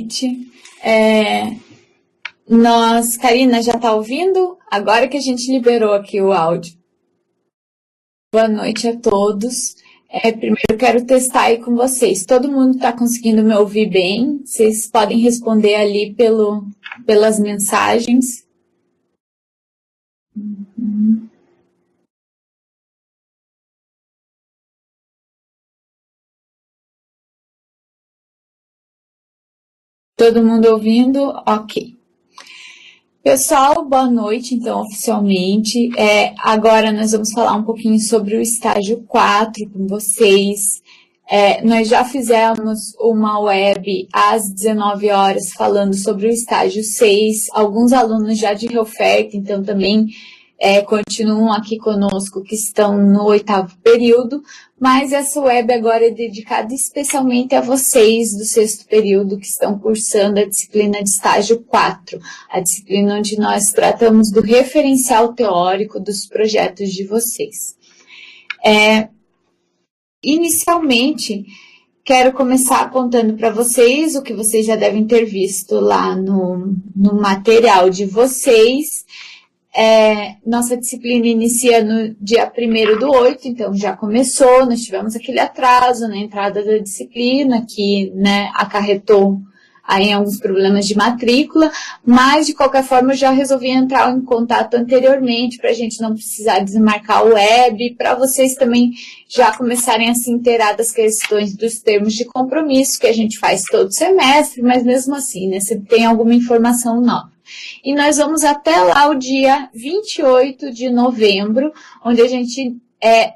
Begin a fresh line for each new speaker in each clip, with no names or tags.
noite. Karina, já está ouvindo? Agora que a gente liberou aqui o áudio. Boa noite a todos. Primeiro eu quero testar aí com vocês. Todo mundo está conseguindo me ouvir bem? Vocês podem responder ali pelas mensagens. Todo mundo ouvindo? Ok. Pessoal, boa noite, então, oficialmente. Agora nós vamos falar um pouquinho sobre o estágio 4 com vocês. Nós já fizemos uma web às 19 horas falando sobre o estágio 6. Alguns alunos já de reoferta, então também continuam aqui conosco, que estão no 8º período, mas essa web agora é dedicada especialmente a vocês do 6º período que estão cursando a disciplina de estágio 4, a disciplina onde nós tratamos do referencial teórico dos projetos de vocês. Inicialmente, quero começar contando para vocês o que vocês já devem ter visto lá no material de vocês. Nossa disciplina inicia no dia 1º/8, então já começou, nós tivemos aquele atraso na entrada da disciplina, que acarretou aí alguns problemas de matrícula, mas de qualquer forma eu já resolvi entrar em contato anteriormente para a gente não precisar desmarcar o web, para vocês também já começarem a se inteirar das questões dos termos de compromisso que a gente faz todo semestre, mas mesmo assim, se tem alguma informação nova. E nós vamos até lá o dia 28 de novembro, onde a gente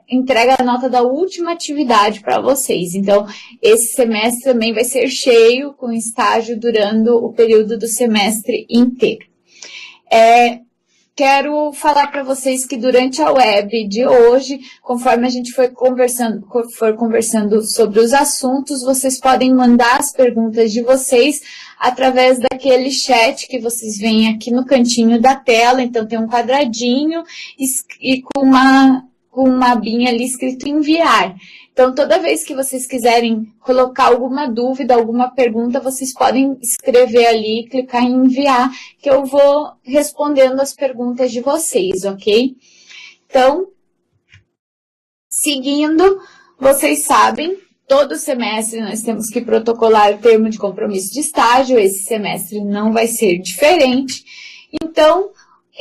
entrega a nota da última atividade para vocês. Então, esse semestre também vai ser cheio, com estágio durando o período do semestre inteiro. Quero falar para vocês que durante a web de hoje, conforme a gente for conversando sobre os assuntos, vocês podem mandar as perguntas de vocês através daquele chat que vocês veem aqui no cantinho da tela. Então, tem um quadradinho e com uma abinha ali escrito enviar. Então, toda vez que vocês quiserem colocar alguma dúvida, alguma pergunta, vocês podem escrever ali, clicar em enviar, que eu vou respondendo as perguntas de vocês, ok? Então, seguindo, vocês sabem, todo semestre nós temos que protocolar o termo de compromisso de estágio, esse semestre não vai ser diferente. Então,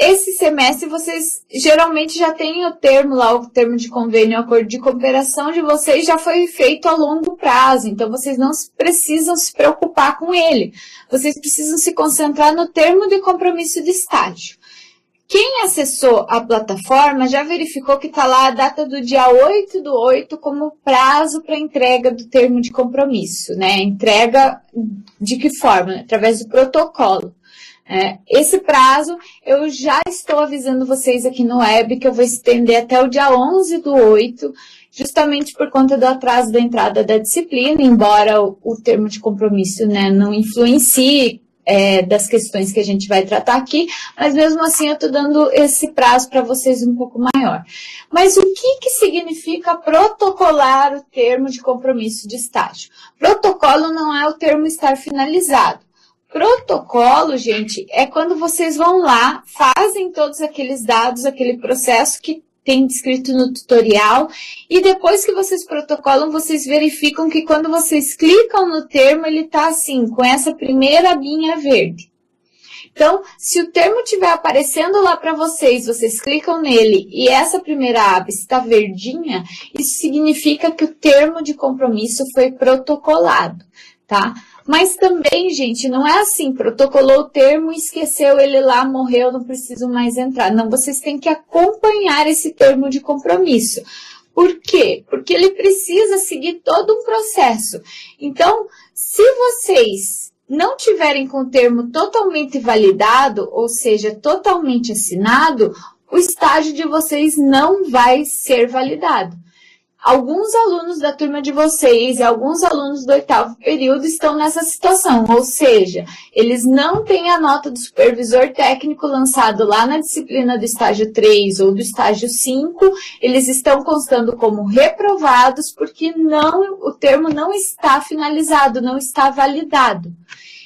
esse semestre vocês geralmente já têm o termo lá, o termo de convênio, o acordo de cooperação de vocês já foi feito a longo prazo, então vocês não precisam se preocupar com ele. Vocês precisam se concentrar no termo de compromisso de estágio. Quem acessou a plataforma já verificou que está lá a data do dia 8/8 como prazo para entrega do termo de compromisso, né? Entrega de que forma? Através do protocolo. Esse prazo, eu já estou avisando vocês aqui no web que eu vou estender até o dia 11/8, justamente por conta do atraso da entrada da disciplina, embora o termo de compromisso não influencie das questões que a gente vai tratar aqui, mas mesmo assim eu estou dando esse prazo para vocês um pouco maior. Mas o que significa protocolar o termo de compromisso de estágio? Protocolo não é o termo estar finalizado. Protocolo, gente, é quando vocês vão lá, fazem todos aqueles dados, aquele processo que tem descrito no tutorial, e depois que vocês protocolam, vocês verificam que quando vocês clicam no termo, ele está assim, com essa primeira abinha verde. Então, se o termo estiver aparecendo lá para vocês, vocês clicam nele e essa primeira aba está verdinha, isso significa que o termo de compromisso foi protocolado, tá? Mas também, gente, não é assim, protocolou o termo, esqueceu ele lá, morreu, não preciso mais entrar. Não, vocês têm que acompanhar esse termo de compromisso. Por quê? Porque ele precisa seguir todo um processo. Então, se vocês não tiverem com o termo totalmente validado, ou seja, totalmente assinado, o estágio de vocês não vai ser validado. Alguns alunos da turma de vocês e alguns alunos do 8º período estão nessa situação, ou seja, eles não têm a nota do supervisor técnico lançado lá na disciplina do estágio 3 ou do estágio 5, eles estão constando como reprovados porque o termo não está finalizado, não está validado.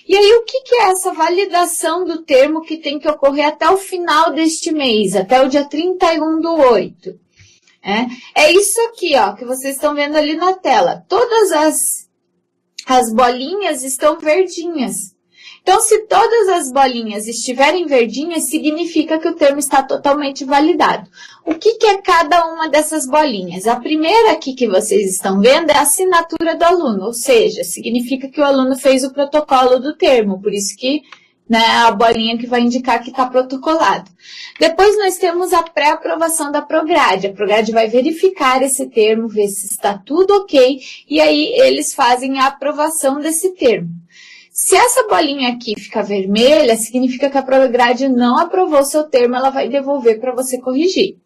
E aí, o que é essa validação do termo que tem que ocorrer até o final deste mês, até o dia 31/8? É isso aqui, ó, que vocês estão vendo ali na tela. Todas as bolinhas estão verdinhas. Então, se todas as bolinhas estiverem verdinhas, significa que o termo está totalmente validado. O que é cada uma dessas bolinhas? A primeira aqui que vocês estão vendo é a assinatura do aluno, ou seja, significa que o aluno fez o protocolo do termo, por isso que, né, a bolinha que vai indicar que está protocolado. Depois nós temos a pré-aprovação da Prograde. A Prograde vai verificar esse termo, ver se está tudo ok, e aí eles fazem a aprovação desse termo. Se essa bolinha aqui ficar vermelha, significa que a Prograde não aprovou seu termo, ela vai devolver para você corrigir.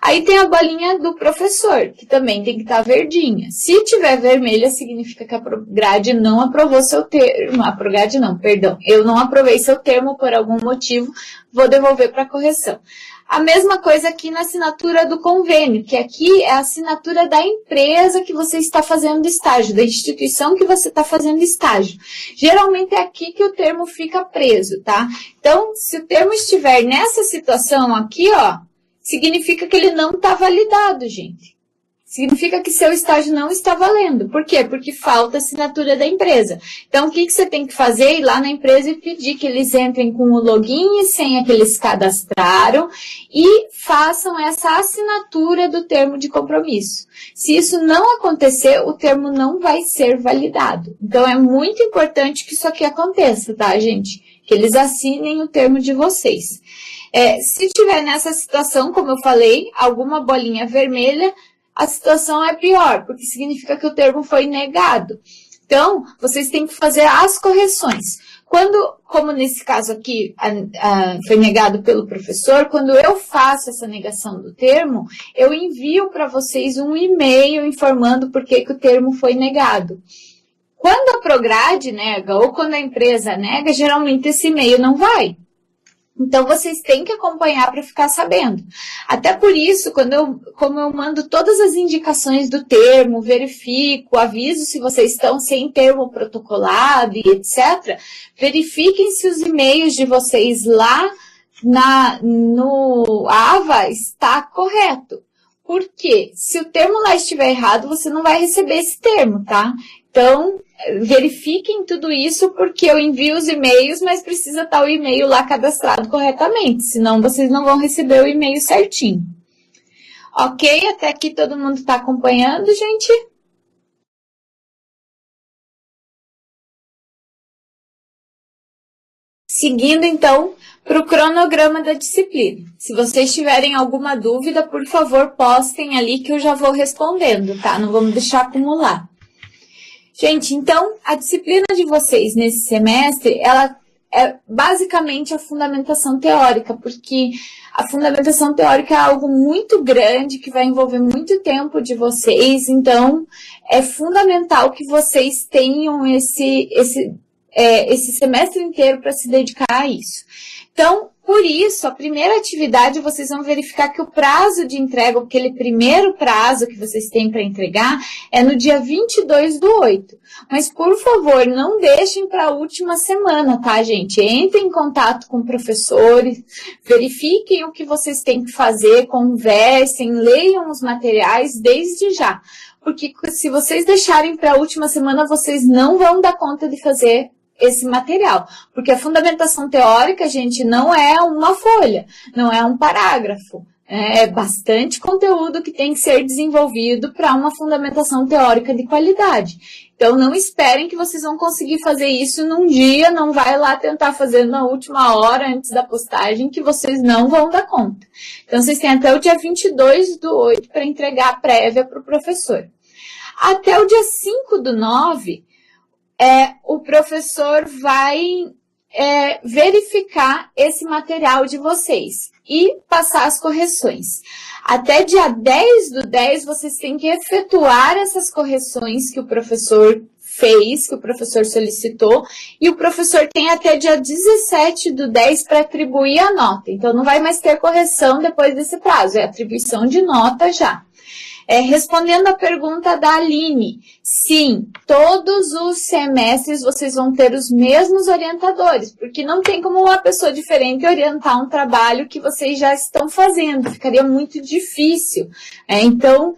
Aí tem a bolinha do professor, que também tem que estar verdinha. Se tiver vermelha, significa que a Prograde não aprovou seu termo. A Prograde não, perdão. Eu não aprovei seu termo por algum motivo, vou devolver para correção. A mesma coisa aqui na assinatura do convênio, que aqui é a assinatura da empresa que você está fazendo estágio, da instituição que você está fazendo estágio. Geralmente é aqui que o termo fica preso, tá? Então, se o termo estiver nessa situação aqui, ó, significa que ele não está validado, gente. Significa que seu estágio não está valendo. Por quê? Porque falta a assinatura da empresa. Então, o que você tem que fazer? Ir lá na empresa e pedir que eles entrem com o login e senha que eles cadastraram e façam essa assinatura do termo de compromisso. Se isso não acontecer, o termo não vai ser validado. Então, é muito importante que isso aqui aconteça, tá, gente? Que eles assinem o termo de vocês. Se tiver nessa situação, como eu falei, alguma bolinha vermelha, a situação é pior, porque significa que o termo foi negado. Então, vocês têm que fazer as correções. Quando, como nesse caso aqui, foi negado pelo professor, quando eu faço essa negação do termo, eu envio para vocês um e-mail informando por que o termo foi negado. Quando a Prograde nega ou quando a empresa nega, geralmente esse e-mail não vai. Então, vocês têm que acompanhar para ficar sabendo. Até por isso, como eu mando todas as indicações do termo, verifico, aviso se vocês estão sem termo protocolado e etc., verifiquem se os e-mails de vocês lá no AVA está correto. Porque se o termo lá estiver errado, você não vai receber esse termo, tá? Então, verifiquem tudo isso porque eu envio os e-mails, mas precisa estar o e-mail lá cadastrado corretamente, senão vocês não vão receber o e-mail certinho. Ok? Até aqui todo mundo está acompanhando, gente? Seguindo, então, para o cronograma da disciplina. Se vocês tiverem alguma dúvida, por favor, postem ali que eu já vou respondendo, tá? Não vamos deixar acumular. Gente, então, a disciplina de vocês nesse semestre, ela é basicamente a fundamentação teórica, porque a fundamentação teórica é algo muito grande, que vai envolver muito tempo de vocês, então, é fundamental que vocês tenham esse semestre inteiro para se dedicar a isso. Então, por isso, a primeira atividade, vocês vão verificar que o prazo de entrega, aquele primeiro prazo que vocês têm para entregar, é no dia 22/8. Mas, por favor, não deixem para a última semana, tá, gente? Entrem em contato com professores, verifiquem o que vocês têm que fazer, conversem, leiam os materiais desde já. Porque se vocês deixarem para a última semana, vocês não vão dar conta de fazer esse material, porque a fundamentação teórica, gente, não é uma folha, não é um parágrafo, é bastante conteúdo que tem que ser desenvolvido para uma fundamentação teórica de qualidade. Então, não esperem que vocês vão conseguir fazer isso num dia, não vai lá tentar fazer na última hora, antes da postagem, que vocês não vão dar conta. Então, vocês têm até o dia 22/8 para entregar a prévia para o professor. Até o dia 5/9, o professor vai verificar esse material de vocês e passar as correções. Até dia 10/10, vocês têm que efetuar essas correções que o professor fez, que o professor solicitou, e o professor tem até dia 17/10 para atribuir a nota. Então, não vai mais ter correção depois desse prazo, é atribuição de nota já. Respondendo a pergunta da Aline, sim, todos os semestres vocês vão ter os mesmos orientadores, porque não tem como uma pessoa diferente orientar um trabalho que vocês já estão fazendo, ficaria muito difícil. Então,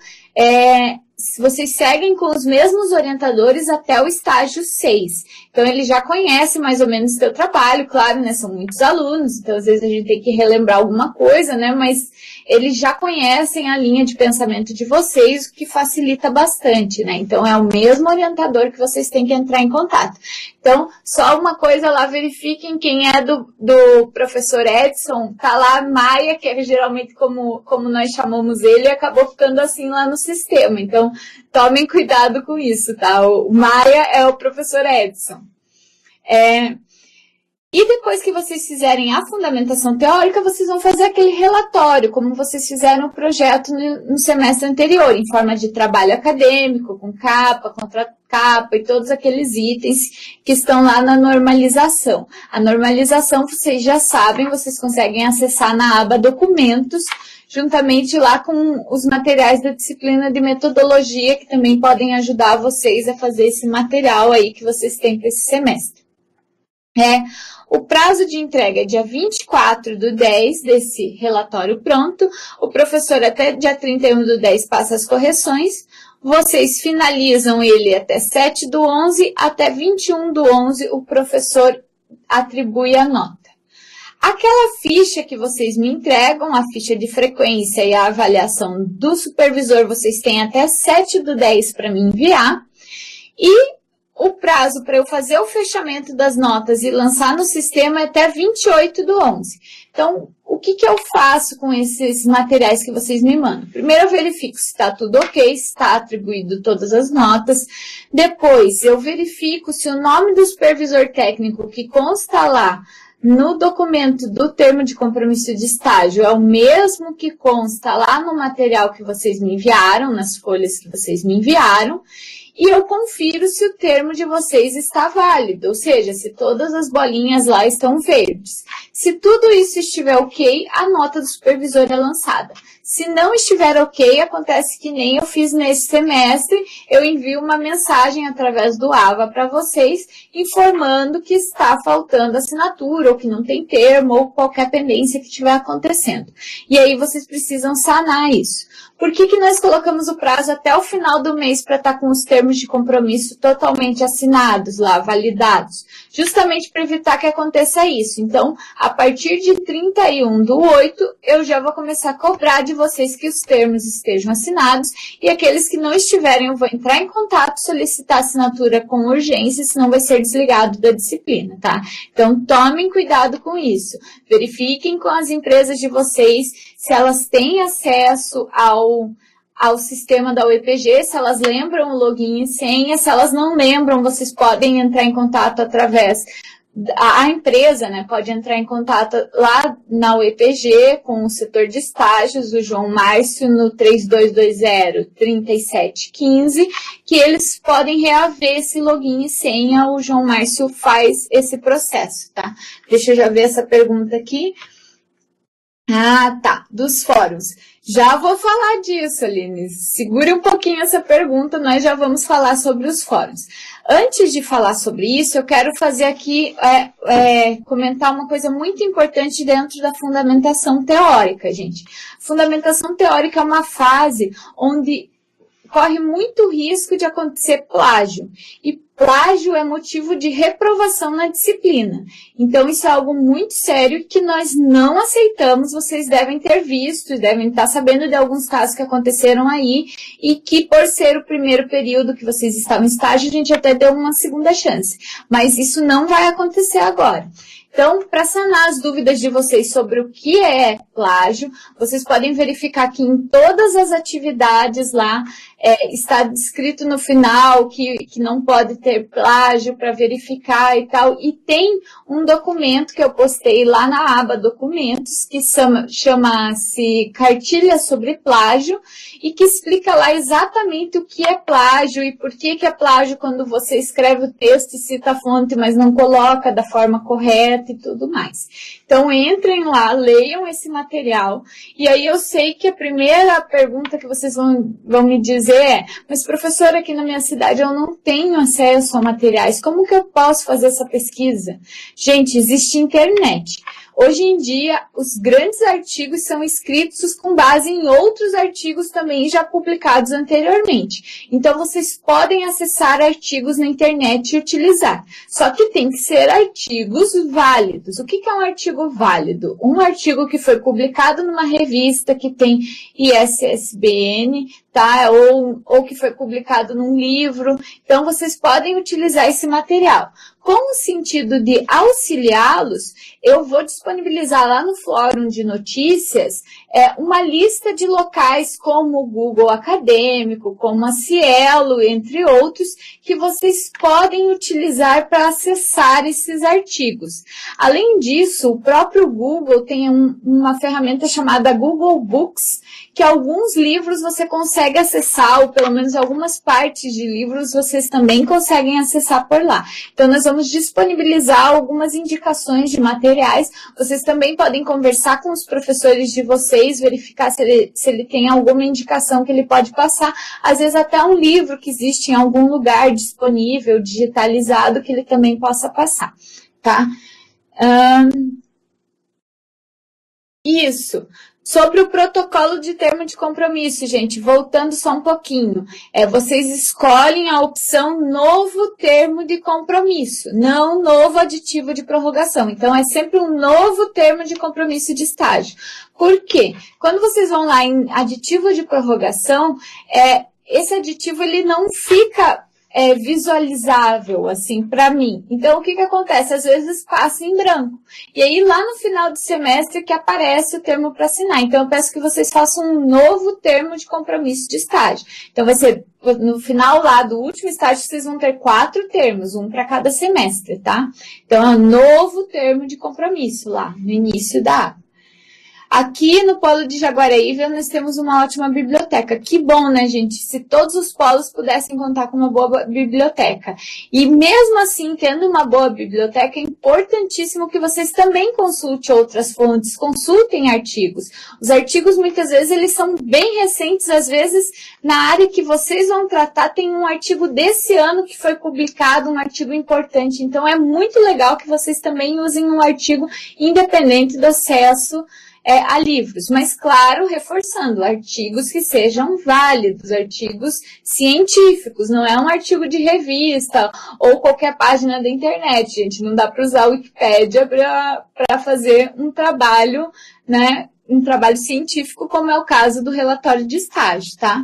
vocês seguem com os mesmos orientadores até o estágio 6. Então, ele já conhece mais ou menos o seu trabalho, claro, né? São muitos alunos, então às vezes a gente tem que relembrar alguma coisa, né? Mas eles já conhecem a linha de pensamento de vocês, o que facilita bastante, né? Então, é o mesmo orientador que vocês têm que entrar em contato. Então, só uma coisa lá, verifiquem quem é do professor Edson, tá lá Maia, que é geralmente como nós chamamos ele, acabou ficando assim lá no sistema. Então, tomem cuidado com isso, tá? O Maia é o professor Edson. E depois que vocês fizerem a fundamentação teórica, vocês vão fazer aquele relatório, como vocês fizeram o projeto no semestre anterior, em forma de trabalho acadêmico, com capa, contra-capa e todos aqueles itens que estão lá na normalização. A normalização, vocês já sabem, vocês conseguem acessar na aba Documentos, juntamente lá com os materiais da disciplina de metodologia, que também podem ajudar vocês a fazer esse material aí que vocês têm para esse semestre. O prazo de entrega é dia 24/10 desse relatório pronto. O professor até dia 31/10 passa as correções. Vocês finalizam ele até 7/11, até 21/11 o professor atribui a nota. Aquela ficha que vocês me entregam, a ficha de frequência e a avaliação do supervisor, vocês têm até 7/10 para me enviar. E o prazo para eu fazer o fechamento das notas e lançar no sistema é até 28/11. Então, o que eu faço com esses materiais que vocês me mandam? Primeiro, eu verifico se está tudo ok, se está atribuído todas as notas. Depois, eu verifico se o nome do supervisor técnico que consta lá no documento do termo de compromisso de estágio é o mesmo que consta lá no material que vocês me enviaram, nas folhas que vocês me enviaram. E eu confiro se o termo de vocês está válido, ou seja, se todas as bolinhas lá estão verdes. Se tudo isso estiver ok, a nota do supervisor é lançada. Se não estiver ok, acontece que nem eu fiz nesse semestre, eu envio uma mensagem através do AVA para vocês, informando que está faltando assinatura, ou que não tem termo, ou qualquer pendência que estiver acontecendo. E aí vocês precisam sanar isso. Por que nós colocamos o prazo até o final do mês para estar com os termos de compromisso totalmente assinados lá, validados? Justamente para evitar que aconteça isso. Então, a partir de 31/8, eu já vou começar a cobrar de vocês que os termos estejam assinados e aqueles que não estiverem, eu vou entrar em contato, solicitar assinatura com urgência, senão vai ser desligado da disciplina, tá? Então, tomem cuidado com isso. Verifiquem com as empresas de vocês se elas têm acesso ao sistema da UEPG, se elas lembram o login e senha. Se elas não lembram, vocês podem entrar em contato através a empresa, né, pode entrar em contato lá na UEPG com o setor de estágios, o João Márcio, no 3220-3715, que eles podem reaver esse login e senha. O João Márcio faz esse processo, tá? Deixa eu já ver essa pergunta aqui. Ah, tá, dos fóruns. Já vou falar disso, Aline. Segure um pouquinho essa pergunta, nós já vamos falar sobre os fóruns. Antes de falar sobre isso, eu quero fazer aqui, comentar uma coisa muito importante dentro da fundamentação teórica, gente. Fundamentação teórica é uma fase onde corre muito risco de acontecer plágio. E plágio é motivo de reprovação na disciplina. Então, isso é algo muito sério que nós não aceitamos. Vocês devem ter visto e devem estar sabendo de alguns casos que aconteceram aí e que, por ser o primeiro período que vocês estavam em estágio, a gente até deu uma segunda chance. Mas isso não vai acontecer agora. Então, para sanar as dúvidas de vocês sobre o que é plágio, vocês podem verificar que em todas as atividades lá está descrito no final que não pode ter plágio para verificar e tal. E tem um documento que eu postei lá na aba Documentos, que chama-se Cartilha sobre Plágio, e que explica lá exatamente o que é plágio e por que é plágio quando você escreve o texto e cita a fonte, mas não coloca da forma correta e tudo mais. Então, entrem lá, leiam esse material, e aí eu sei que a primeira pergunta que vocês vão me dizer é, mas professora, aqui na minha cidade eu não tenho acesso a materiais, como que eu posso fazer essa pesquisa? Gente, existe internet. Hoje em dia, os grandes artigos são escritos com base em outros artigos também já publicados anteriormente. Então, vocês podem acessar artigos na internet e utilizar. Só que tem que ser artigos válidos. O que é um artigo válido? Um artigo que foi publicado numa revista que tem ISSN, tá? Ou que foi publicado num livro. Então, vocês podem utilizar esse material. Com o sentido de auxiliá-los, eu vou disponibilizar lá no Fórum de Notícias uma lista de locais como o Google Acadêmico, como a Cielo, entre outros, que vocês podem utilizar para acessar esses artigos. Além disso, o próprio Google tem uma ferramenta chamada Google Books, que alguns livros você consegue acessar, ou pelo menos algumas partes de livros vocês também conseguem acessar por lá. Então, nós vamos disponibilizar algumas indicações de materiais. Vocês também podem conversar com os professores de vocês, verificar se ele tem alguma indicação que ele pode passar. Às vezes até um livro que existe em algum lugar disponível, digitalizado, que ele também possa passar, tá? Isso. Sobre o protocolo de termo de compromisso, gente, voltando só um pouquinho, vocês escolhem a opção novo termo de compromisso, não novo aditivo de prorrogação. Então, é sempre um novo termo de compromisso de estágio. Por quê? Quando vocês vão lá em aditivo de prorrogação, esse aditivo ele não fica visualizável, assim, para mim. Então, o que acontece? Às vezes passa em branco. E aí, lá no final do semestre que aparece o termo para assinar. Então, eu peço que vocês façam um novo termo de compromisso de estágio. Então, vai ser, no final lá do último estágio, vocês vão ter 4 termos, um para cada semestre, tá? Então, é um novo termo de compromisso lá, no início da aba. Aqui no Polo de Jaguaraíva, nós temos uma ótima biblioteca. Que bom, né, gente? Se todos os polos pudessem contar com uma boa biblioteca. E mesmo assim, tendo uma boa biblioteca, é importantíssimo que vocês também consultem outras fontes, consultem artigos. Os artigos, muitas vezes, eles são bem recentes. Às vezes, na área que vocês vão tratar, tem um artigo desse ano que foi publicado, um artigo importante. Então, é muito legal que vocês também usem um artigo independente do acesso a livros, mas claro, reforçando, artigos que sejam válidos, artigos científicos, não é um artigo de revista ou qualquer página da internet, gente, não dá para usar a Wikipédia para fazer um trabalho, né, um trabalho científico, como é o caso do relatório de estágio, tá?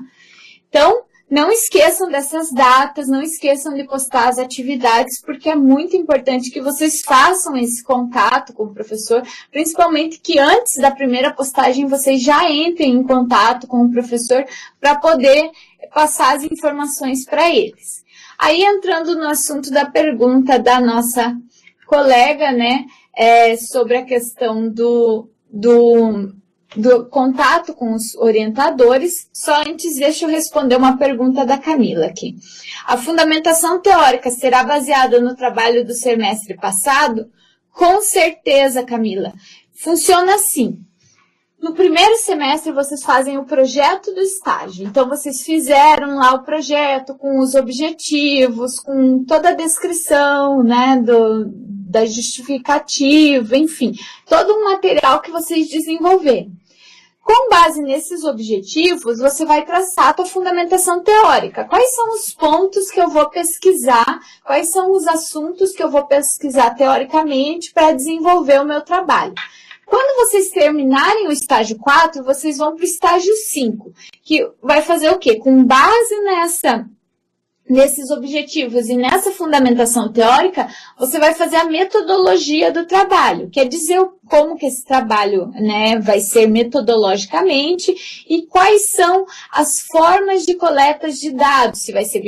Então, não esqueçam dessas datas, não esqueçam de postar as atividades, porque é muito importante que vocês façam esse contato com o professor, principalmente que antes da primeira postagem vocês já entrem em contato com o professor para poder passar as informações para eles. Aí, entrando no assunto da pergunta da nossa colega, né, sobre a questão do contato com os orientadores, só antes deixa eu responder uma pergunta da Camila aqui. A fundamentação teórica será baseada no trabalho do semestre passado? Com certeza, Camila. Funciona assim. No primeiro semestre, vocês fazem o projeto do estágio. Então, vocês fizeram lá o projeto com os objetivos, com toda a descrição, né, da justificativa, enfim, todo um material que vocês desenvolveram. Com base nesses objetivos, você vai traçar a tua fundamentação teórica. Quais são os pontos que eu vou pesquisar? Quais são os assuntos que eu vou pesquisar teoricamente para desenvolver o meu trabalho? Quando vocês terminarem o estágio 4, vocês vão para o estágio 5, que vai fazer o quê? Com base nesses objetivos e nessa fundamentação teórica, você vai fazer a metodologia do trabalho, quer dizer como que esse trabalho, né, vai ser metodologicamente e quais são as formas de coleta de dados, se vai ser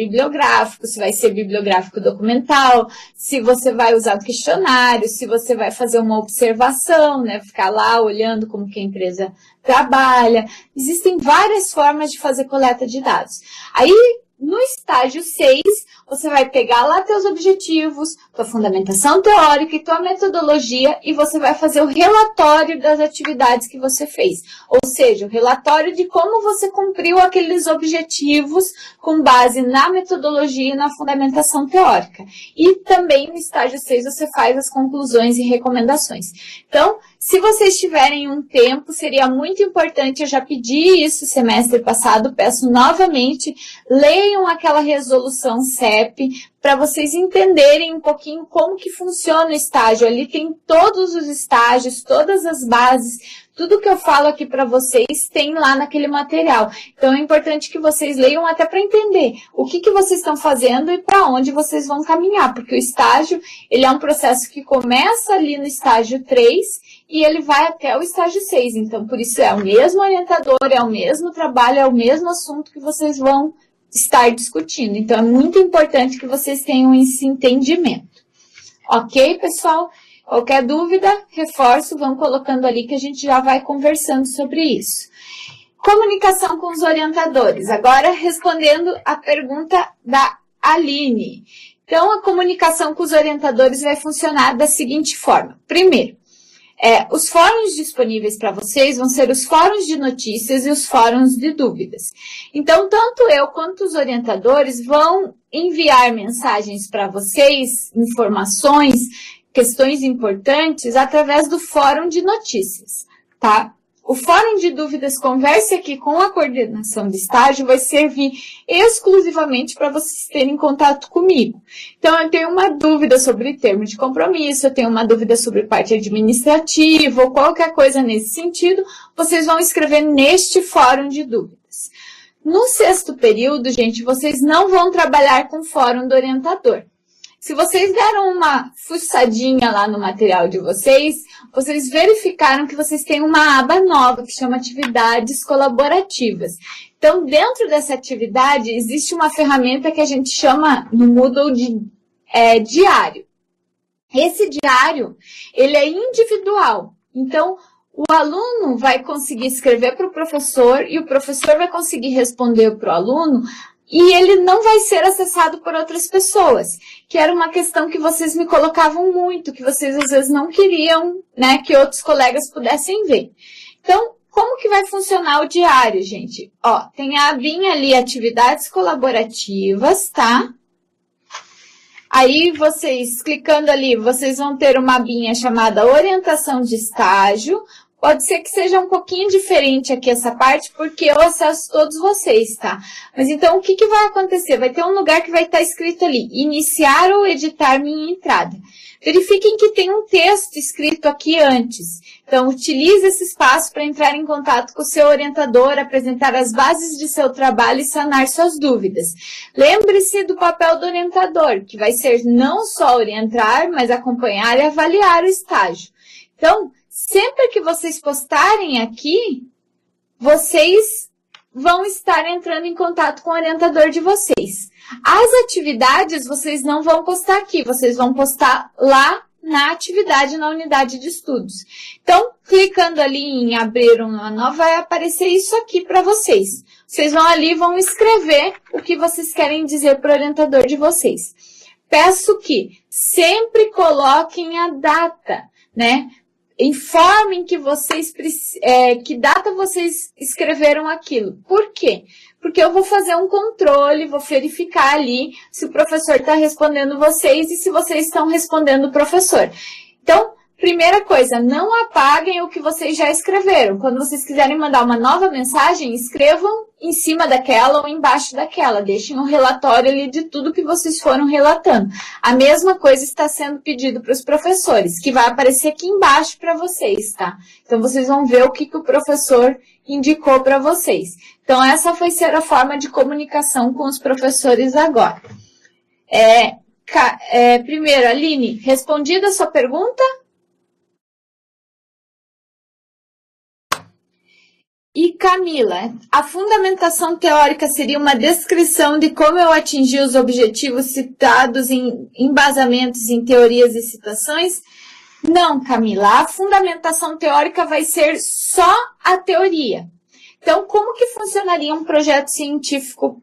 bibliográfico documental, se você vai usar o questionário, se você vai fazer uma observação, né, ficar lá olhando como que a empresa trabalha. Existem várias formas de fazer coleta de dados. Aí, no estágio 6, você vai pegar lá teus objetivos, tua fundamentação teórica e tua metodologia e você vai fazer o relatório das atividades que você fez. Ou seja, o relatório de como você cumpriu aqueles objetivos com base na metodologia e na fundamentação teórica. E também no estágio 6 você faz as conclusões e recomendações. Então, se vocês tiverem um tempo, seria muito importante, eu já pedi isso semestre passado, peço novamente, leiam aquela resolução CEP, para vocês entenderem um pouquinho como que funciona o estágio. Ali tem todos os estágios, todas as bases, tudo que eu falo aqui para vocês tem lá naquele material. Então, é importante que vocês leiam até para entender o que vocês estão fazendo e para onde vocês vão caminhar, porque o estágio, ele é um processo que começa ali no estágio 3, e ele vai até o estágio 6. Então, por isso é o mesmo orientador, é o mesmo trabalho, é o mesmo assunto que vocês vão estar discutindo. Então, é muito importante que vocês tenham esse entendimento. Ok, pessoal? Qualquer dúvida, reforço, vão colocando ali que a gente já vai conversando sobre isso. Comunicação com os orientadores. Agora, respondendo a pergunta da Aline. Então, a comunicação com os orientadores vai funcionar da seguinte forma. Primeiro, os fóruns disponíveis para vocês vão ser os fóruns de notícias e os fóruns de dúvidas. Então, tanto eu quanto os orientadores vão enviar mensagens para vocês, informações, questões importantes, através do fórum de notícias, tá? O fórum de dúvidas Converse aqui com a coordenação de estágio vai servir exclusivamente para vocês terem contato comigo. Então, eu tenho uma dúvida sobre termo de compromisso, eu tenho uma dúvida sobre parte administrativa ou qualquer coisa nesse sentido, vocês vão escrever neste fórum de dúvidas. No 6º período, gente, vocês não vão trabalhar com o fórum do orientador. Se vocês deram uma fuçadinha lá no material de vocês, vocês verificaram que vocês têm uma aba nova que chama atividades colaborativas. Então, dentro dessa atividade, existe uma ferramenta que a gente chama no Moodle de diário. Esse diário, ele é individual. Então, o aluno vai conseguir escrever para o professor e o professor vai conseguir responder para o aluno e ele não vai ser acessado por outras pessoas, que era uma questão que vocês me colocavam muito, que vocês às vezes não queriam, né, que outros colegas pudessem ver. Então, como que vai funcionar o diário, gente? Ó, tem a abinha ali, atividades colaborativas, tá? Aí, vocês, clicando ali, vocês vão ter uma abinha chamada orientação de estágio. Pode ser que seja um pouquinho diferente aqui essa parte, porque eu acesso todos vocês, tá? Mas então, o que vai acontecer? Vai ter um lugar que vai estar escrito ali, iniciar ou editar minha entrada. Verifiquem que tem um texto escrito aqui antes. Então, utilize esse espaço para entrar em contato com o seu orientador, apresentar as bases de seu trabalho e sanar suas dúvidas. Lembre-se do papel do orientador, que vai ser não só orientar, mas acompanhar e avaliar o estágio. Então, sempre que vocês postarem aqui, vocês vão estar entrando em contato com o orientador de vocês. As atividades vocês não vão postar aqui, vocês vão postar lá na atividade, na unidade de estudos. Então, clicando ali em abrir uma nova, vai aparecer isso aqui para vocês. Vocês vão ali e vão escrever o que vocês querem dizer para o orientador de vocês. Peço que sempre coloquem a data, né? Informem que vocês, que data vocês escreveram aquilo. Por quê? Porque eu vou fazer um controle, vou verificar ali se o professor está respondendo vocês e se vocês estão respondendo o professor. Então, primeira coisa, não apaguem o que vocês já escreveram. Quando vocês quiserem mandar uma nova mensagem, escrevam em cima daquela ou embaixo daquela. Deixem um relatório ali de tudo que vocês foram relatando. A mesma coisa está sendo pedido para os professores, que vai aparecer aqui embaixo para vocês, tá? Então, vocês vão ver o que o professor indicou para vocês. Então, essa vai ser a forma de comunicação com os professores agora. Primeiro, Aline, respondida a sua pergunta? E Camila, a fundamentação teórica seria uma descrição de como eu atingi os objetivos citados em embasamentos em teorias e citações? Não, Camila, a fundamentação teórica vai ser só a teoria. Então, como que funcionaria um projeto científico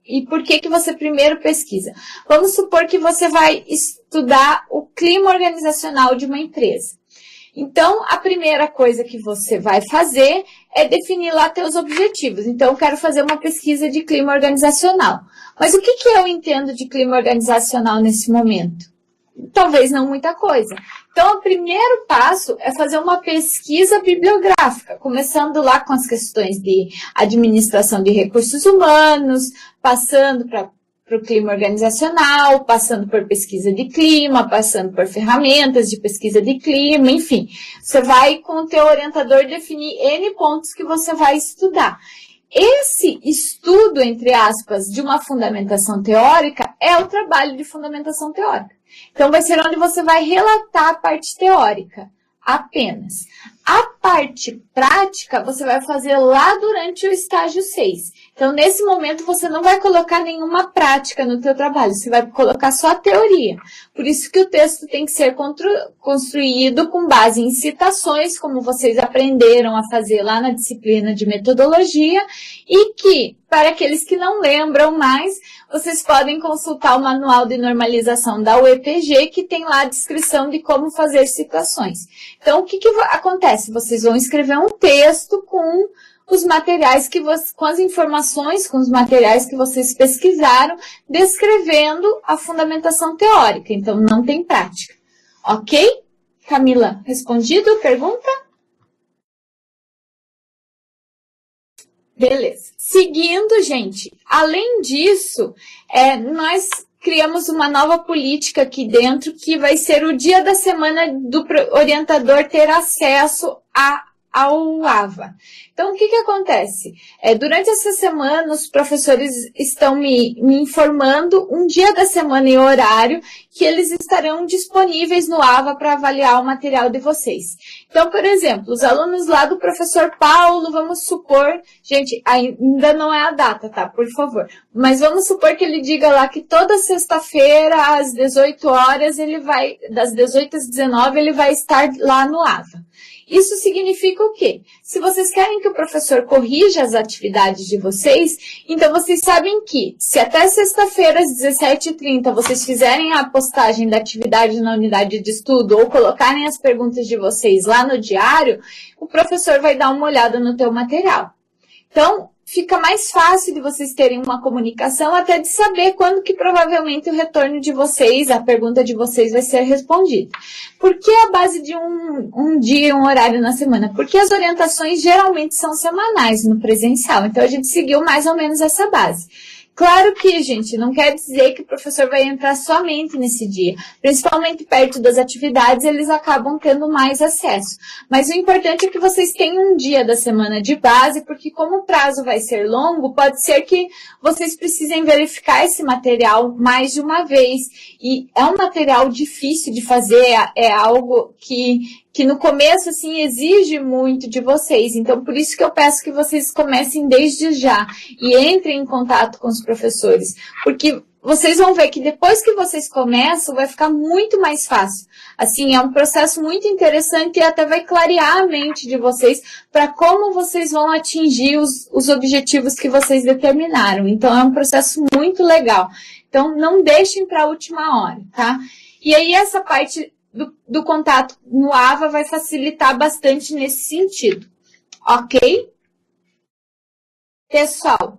E por que você primeiro pesquisa? Vamos supor que você vai estudar o clima organizacional de uma empresa. Então, a primeira coisa que você vai fazer é definir lá teus objetivos. Então, eu quero fazer uma pesquisa de clima organizacional. Mas o que eu entendo de clima organizacional nesse momento? Talvez não muita coisa. Então, o primeiro passo é fazer uma pesquisa bibliográfica, começando lá com as questões de administração de recursos humanos, passando para o clima organizacional, passando por pesquisa de clima, passando por ferramentas de pesquisa de clima, enfim. Você vai com o teu orientador definir N pontos que você vai estudar. Esse estudo, entre aspas, de uma fundamentação teórica é o trabalho de fundamentação teórica. Então, vai ser onde você vai relatar a parte teórica apenas. A parte prática, você vai fazer lá durante o estágio 6. Então, nesse momento, você não vai colocar nenhuma prática no teu trabalho, você vai colocar só a teoria. Por isso que o texto tem que ser construído com base em citações, como vocês aprenderam a fazer lá na disciplina de metodologia, e que, para aqueles que não lembram mais, vocês podem consultar o Manual de Normalização da UEPG, que tem lá a descrição de como fazer citações. Então, o que acontece? Vocês vão escrever um texto com os materiais com as informações, com os materiais que vocês pesquisaram, descrevendo a fundamentação teórica. Então, não tem prática. Ok? Camila, respondido a pergunta? Beleza. Seguindo, gente, além disso, nós criamos uma nova política aqui dentro, que vai ser o dia da semana do orientador ter acesso ao AVA. Então, o que acontece? Durante essa semana, os professores estão me informando um dia da semana e horário que eles estarão disponíveis no AVA para avaliar o material de vocês. Então, por exemplo, os alunos lá do professor Paulo, vamos supor, gente, ainda não é a data, tá? Por favor. Mas vamos supor que ele diga lá que toda sexta-feira, às 18 horas, das 18 às 19, ele vai estar lá no AVA. Isso significa o quê? Se vocês querem que o professor corrija as atividades de vocês, então vocês sabem que, se até sexta-feira às 17h30 vocês fizerem a postagem da atividade na unidade de estudo ou colocarem as perguntas de vocês lá no diário, o professor vai dar uma olhada no teu material. Então, fica mais fácil de vocês terem uma comunicação, até de saber quando que provavelmente o retorno de vocês, a pergunta de vocês vai ser respondida. Por que a base de um dia, um horário na semana? Porque as orientações geralmente são semanais no presencial, então a gente seguiu mais ou menos essa base. Claro que, gente, não quer dizer que o professor vai entrar somente nesse dia. Principalmente perto das atividades, eles acabam tendo mais acesso. Mas o importante é que vocês tenham um dia da semana de base, porque como o prazo vai ser longo, pode ser que vocês precisem verificar esse material mais de uma vez. E é um material difícil de fazer, é algo que no começo, assim, exige muito de vocês. Então, por isso que eu peço que vocês comecem desde já e entrem em contato com os professores. Porque vocês vão ver que depois que vocês começam, vai ficar muito mais fácil. Assim, é um processo muito interessante e até vai clarear a mente de vocês para como vocês vão atingir os objetivos que vocês determinaram. Então, é um processo muito legal. Então, não deixem para a última hora, tá? E aí, essa parte do contato no AVA vai facilitar bastante nesse sentido, ok? Pessoal,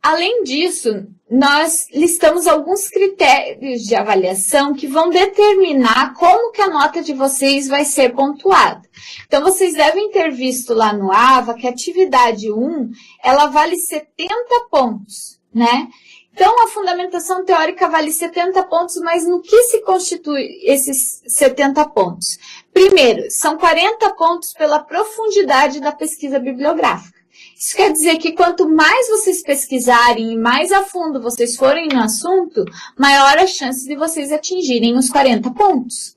além disso, nós listamos alguns critérios de avaliação que vão determinar como que a nota de vocês vai ser pontuada. Então, vocês devem ter visto lá no AVA que a atividade 1, ela vale 70 pontos, né? Então, a fundamentação teórica vale 70 pontos, mas no que se constitui esses 70 pontos? Primeiro, são 40 pontos pela profundidade da pesquisa bibliográfica. Isso quer dizer que quanto mais vocês pesquisarem e mais a fundo vocês forem no assunto, maior a chance de vocês atingirem os 40 pontos.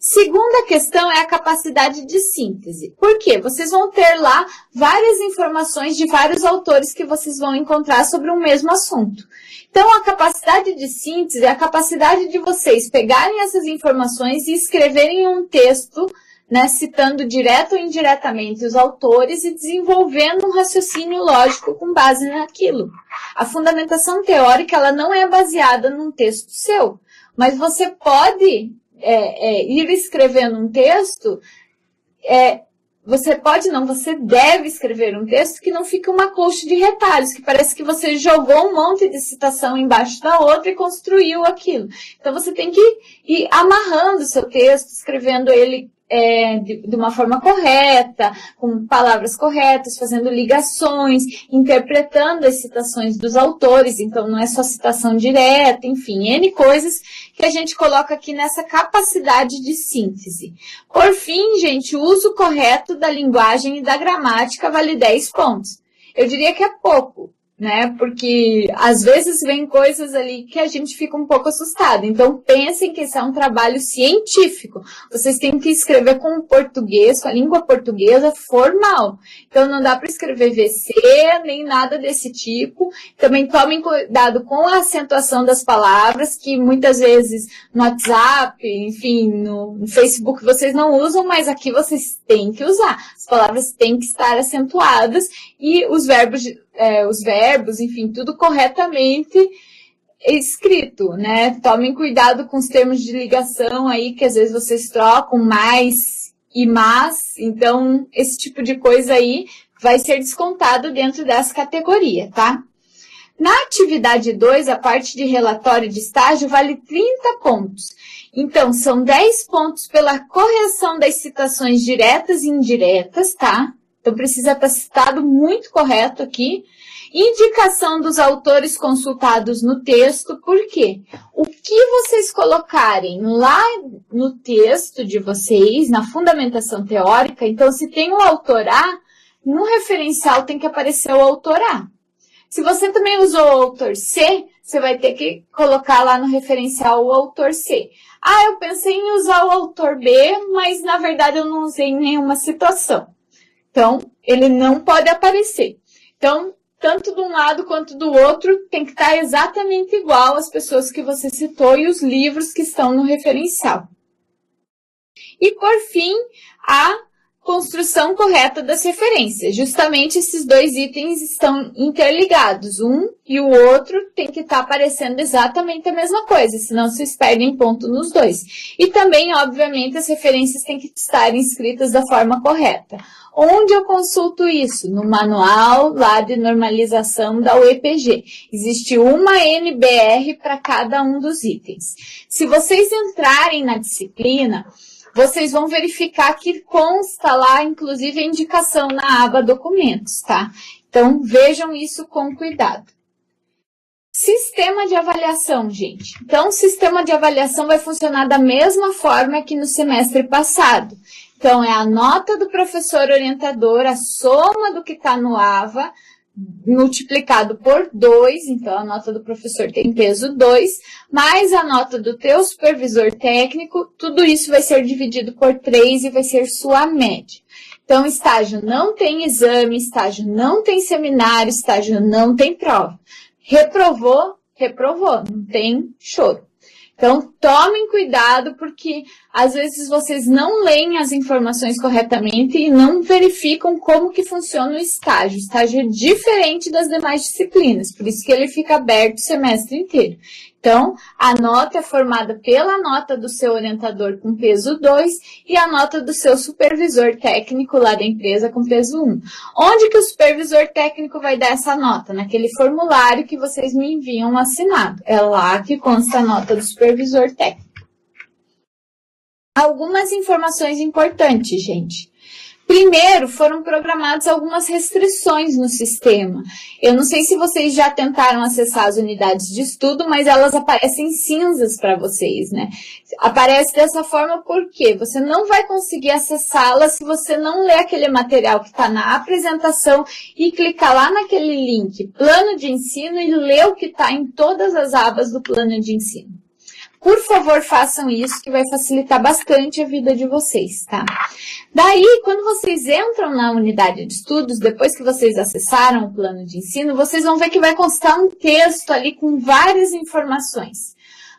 Segunda questão é a capacidade de síntese. Por quê? Vocês vão ter lá várias informações de vários autores que vocês vão encontrar sobre um mesmo assunto. Então, a capacidade de síntese é a capacidade de vocês pegarem essas informações e escreverem um texto né, citando direto ou indiretamente os autores e desenvolvendo um raciocínio lógico com base naquilo. A fundamentação teórica, ela não é baseada num texto seu, mas você pode ir escrevendo um texto, você deve escrever um texto que não fique uma colcha de retalhos, que parece que você jogou um monte de citação embaixo da outra e construiu aquilo. Então, você tem que ir amarrando o seu texto, escrevendo ele de uma forma correta, com palavras corretas, fazendo ligações, interpretando as citações dos autores, então não é só citação direta, enfim, N coisas que a gente coloca aqui nessa capacidade de síntese. Por fim, gente, o uso correto da linguagem e da gramática vale 10 pontos. Eu diria que é pouco, né? Porque às vezes vem coisas ali que a gente fica um pouco assustado. Então, pensem que esse é um trabalho científico. Vocês têm que escrever com o português, com a língua portuguesa formal. Então, não dá para escrever VC, nem nada desse tipo. Também tomem cuidado com a acentuação das palavras, que muitas vezes no WhatsApp, enfim, no Facebook vocês não usam, mas aqui vocês têm que usar. As palavras têm que estar acentuadas e os verbos, enfim, tudo corretamente escrito, né? Tomem cuidado com os termos de ligação aí, que às vezes vocês trocam mais e mas, então esse tipo de coisa aí vai ser descontado dentro dessa categoria, tá? Na atividade 2, a parte de relatório de estágio vale 30 pontos. Então, são 10 pontos pela correção das citações diretas e indiretas, tá? Então, precisa estar citado muito correto aqui. Indicação dos autores consultados no texto, por quê? O que vocês colocarem lá no texto de vocês, na fundamentação teórica, então, se tem o autor A, no referencial tem que aparecer o autor A. Se você também usou o autor C, você vai ter que colocar lá no referencial o autor C. Ah, eu pensei em usar o autor B, mas na verdade eu não usei em nenhuma situação. Então, ele não pode aparecer. Então, tanto de um lado quanto do outro, tem que estar exatamente igual às pessoas que você citou e os livros que estão no referencial. E, por fim, a construção correta das referências. Justamente esses dois itens estão interligados. Um e o outro tem que estar aparecendo exatamente a mesma coisa, senão vocês perdem ponto nos dois. E também, obviamente, as referências têm que estar inscritas da forma correta. Onde eu consulto isso? No manual lá de normalização da UEPG. Existe uma NBR para cada um dos itens. Se vocês entrarem na disciplina, vocês vão verificar que consta lá, inclusive, a indicação na aba documentos, tá? Então, vejam isso com cuidado. Sistema de avaliação, gente. Então, o sistema de avaliação vai funcionar da mesma forma que no semestre passado. Então, é a nota do professor orientador, a soma do que está no AVA, multiplicado por 2, então a nota do professor tem peso 2, mais a nota do teu supervisor técnico, tudo isso vai ser dividido por 3 e vai ser sua média. Então, estágio não tem exame, estágio não tem seminário, estágio não tem prova. Reprovou, reprovou, não tem choro. Então, tomem cuidado, porque às vezes vocês não leem as informações corretamente e não verificam como que funciona o estágio. O estágio é diferente das demais disciplinas, por isso que ele fica aberto o semestre inteiro. Então, a nota é formada pela nota do seu orientador com peso 2 e a nota do seu supervisor técnico lá da empresa com peso 1. Onde que o supervisor técnico vai dar essa nota? Naquele formulário que vocês me enviam assinado. É lá que consta a nota do supervisor técnico. Algumas informações importantes, gente. Primeiro, foram programadas algumas restrições no sistema. Eu não sei se vocês já tentaram acessar as unidades de estudo, mas elas aparecem cinzas para vocês, né? Aparece dessa forma porque você não vai conseguir acessá-las se você não ler aquele material que está na apresentação e clicar lá naquele link, plano de ensino, e ler o que está em todas as abas do plano de ensino. Por favor, façam isso, que vai facilitar bastante a vida de vocês, tá? Daí, quando vocês entram na unidade de estudos, depois que vocês acessaram o plano de ensino, vocês vão ver que vai constar um texto ali com várias informações.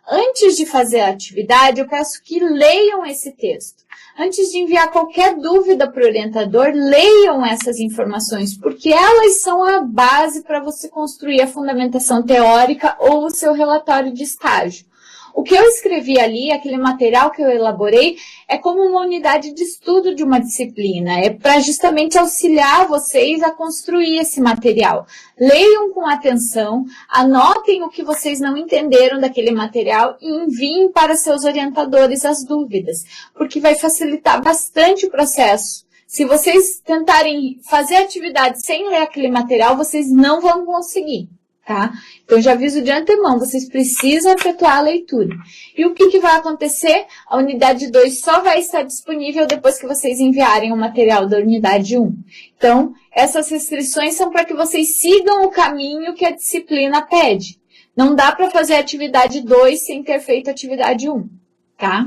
Antes de fazer a atividade, eu peço que leiam esse texto. Antes de enviar qualquer dúvida para o orientador, leiam essas informações, porque elas são a base para você construir a fundamentação teórica ou o seu relatório de estágio. O que eu escrevi ali, aquele material que eu elaborei, é como uma unidade de estudo de uma disciplina. É para justamente auxiliar vocês a construir esse material. Leiam com atenção, anotem o que vocês não entenderam daquele material e enviem para seus orientadores as dúvidas, porque vai facilitar bastante o processo. Se vocês tentarem fazer atividade sem ler aquele material, vocês não vão conseguir. Tá? Então, já aviso de antemão, vocês precisam efetuar a leitura. E o que vai acontecer? A unidade 2 só vai estar disponível depois que vocês enviarem o material da unidade 1. Então, essas restrições são para que vocês sigam o caminho que a disciplina pede. Não dá para fazer a atividade 2 sem ter feito a atividade 1, tá?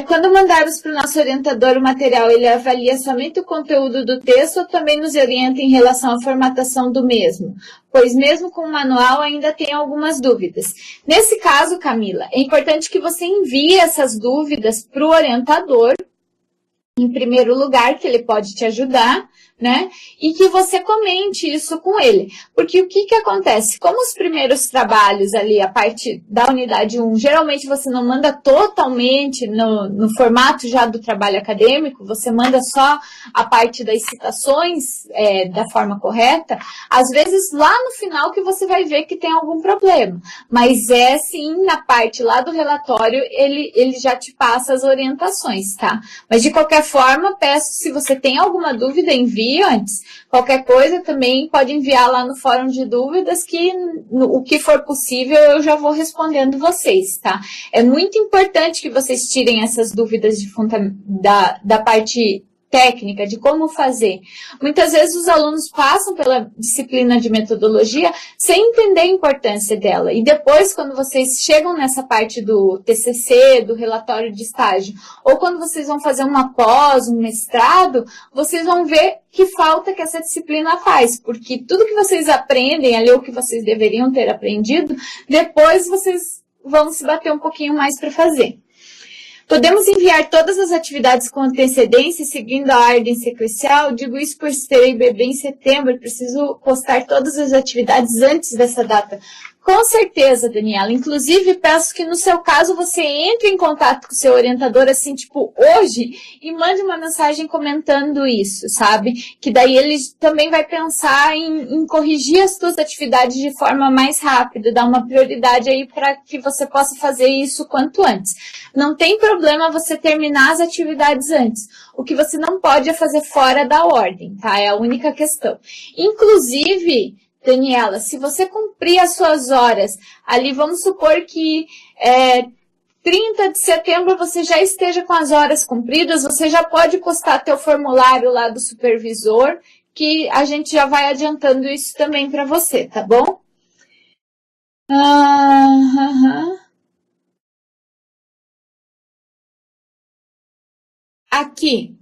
Quando mandarmos para o nosso orientador o material, ele avalia somente o conteúdo do texto ou também nos orienta em relação à formatação do mesmo? Pois mesmo com o manual ainda tem algumas dúvidas. Nesse caso, Camila, é importante que você envie essas dúvidas para o orientador, em primeiro lugar, que ele pode te ajudar, né? E que você comente isso com ele. Porque o que acontece? Como os primeiros trabalhos ali, a parte da unidade 1, geralmente você não manda totalmente no formato já do trabalho acadêmico, você manda só a parte das citações da forma correta, às vezes lá no final que você vai ver que tem algum problema. Mas sim, na parte lá do relatório, ele já te passa as orientações, tá? Mas de qualquer forma, peço, se você tem alguma dúvida, envie antes. Qualquer coisa também pode enviar lá no fórum de dúvidas que o que for possível eu já vou respondendo vocês, tá? É muito importante que vocês tirem essas dúvidas da parte técnica, de como fazer. Muitas vezes os alunos passam pela disciplina de metodologia sem entender a importância dela. E depois, quando vocês chegam nessa parte do TCC, do relatório de estágio, ou quando vocês vão fazer uma pós, um mestrado, vocês vão ver que falta que essa disciplina faz, porque tudo que vocês aprendem ali, o que vocês deveriam ter aprendido, depois vocês vão se bater um pouquinho mais para fazer. Podemos enviar todas as atividades com antecedência, seguindo a ordem sequencial? Digo isso por terei bebê em setembro e preciso postar todas as atividades antes dessa data. Com certeza, Daniela. Inclusive, peço que no seu caso você entre em contato com o seu orientador, assim, tipo, hoje, e mande uma mensagem comentando isso, sabe? Que daí ele também vai pensar em corrigir as suas atividades de forma mais rápida, dar uma prioridade aí para que você possa fazer isso quanto antes. Não tem problema você terminar as atividades antes. O que você não pode é fazer fora da ordem, tá? É a única questão. Inclusive, Daniela, se você cumprir as suas horas, ali vamos supor que 30 de setembro você já esteja com as horas cumpridas, você já pode postar teu formulário lá do supervisor, que a gente já vai adiantando isso também para você, tá bom? Aqui,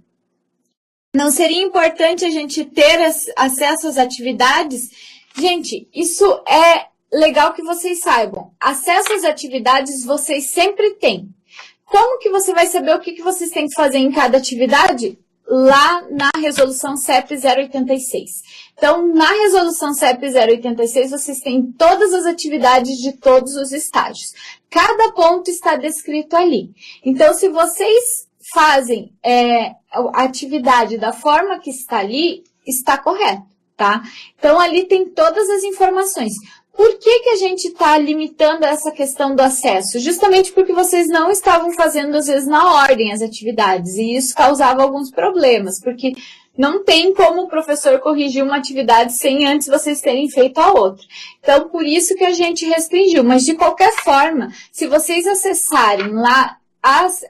não seria importante a gente ter acesso às atividades? Gente, isso é legal que vocês saibam. Acesso às atividades vocês sempre têm. Como que você vai saber o que vocês têm que fazer em cada atividade? Lá na resolução CEP 086. Então, na resolução CEP 086, vocês têm todas as atividades de todos os estágios. Cada ponto está descrito ali. Então, se vocês fazem a atividade da forma que está ali, está correto, tá? Então, ali tem todas as informações. Por que a gente está limitando essa questão do acesso? Justamente porque vocês não estavam fazendo, às vezes, na ordem as atividades, e isso causava alguns problemas, porque não tem como o professor corrigir uma atividade sem antes vocês terem feito a outra. Então, por isso que a gente restringiu. Mas, de qualquer forma, se vocês acessarem lá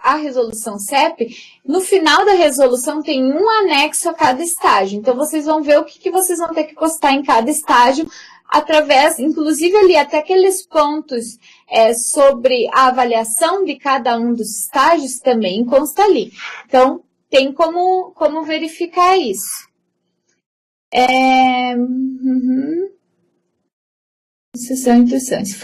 a resolução CEP, no final da resolução tem um anexo a cada estágio. Então, vocês vão ver o que vocês vão ter que postar em cada estágio, através, inclusive ali, até aqueles pontos sobre a avaliação de cada um dos estágios também consta ali. Então, tem como verificar isso. Isso são interessantes.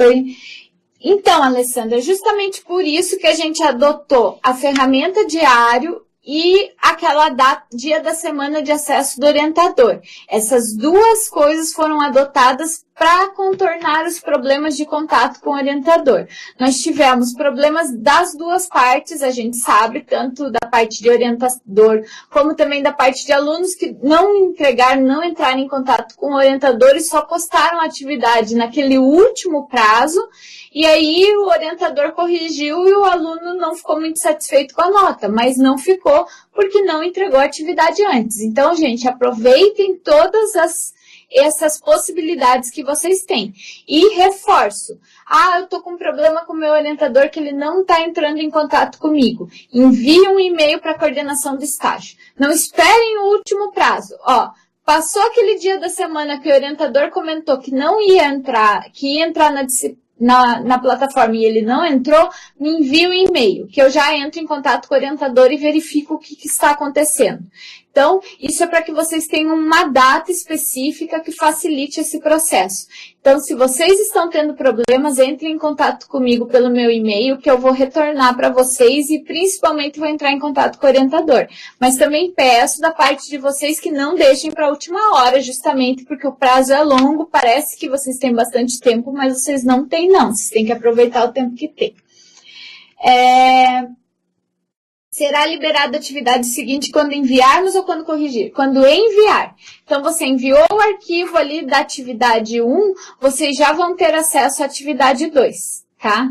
Então, Alessandra, justamente por isso que a gente adotou a ferramenta diário e aquela dia da semana de acesso do orientador. Essas duas coisas foram adotadas para contornar os problemas de contato com o orientador. Nós tivemos problemas das duas partes, a gente sabe, tanto da parte de orientador, como também da parte de alunos que não entraram em contato com o orientador e só postaram a atividade naquele último prazo, e aí o orientador corrigiu e o aluno não ficou muito satisfeito com a nota, mas não ficou porque não entregou a atividade antes. Então, gente, aproveitem todas essas possibilidades que vocês têm. E reforço. Eu tô com um problema com o meu orientador que ele não está entrando em contato comigo. Envie um e-mail para a coordenação do estágio. Não esperem o último prazo. Passou aquele dia da semana que o orientador comentou que não ia entrar, que ia entrar na plataforma e ele não entrou, me envie um e-mail, que eu já entro em contato com o orientador e verifico o que está acontecendo. Então, isso é para que vocês tenham uma data específica que facilite esse processo. Então, se vocês estão tendo problemas, entrem em contato comigo pelo meu e-mail, que eu vou retornar para vocês e principalmente vou entrar em contato com o orientador. Mas também peço da parte de vocês que não deixem para a última hora, justamente porque o prazo é longo, parece que vocês têm bastante tempo, mas vocês não têm não, vocês têm que aproveitar o tempo que tem. Será liberada a atividade seguinte quando enviarmos ou quando corrigir? Quando enviar. Então, você enviou o arquivo ali da atividade 1, vocês já vão ter acesso à atividade 2, tá?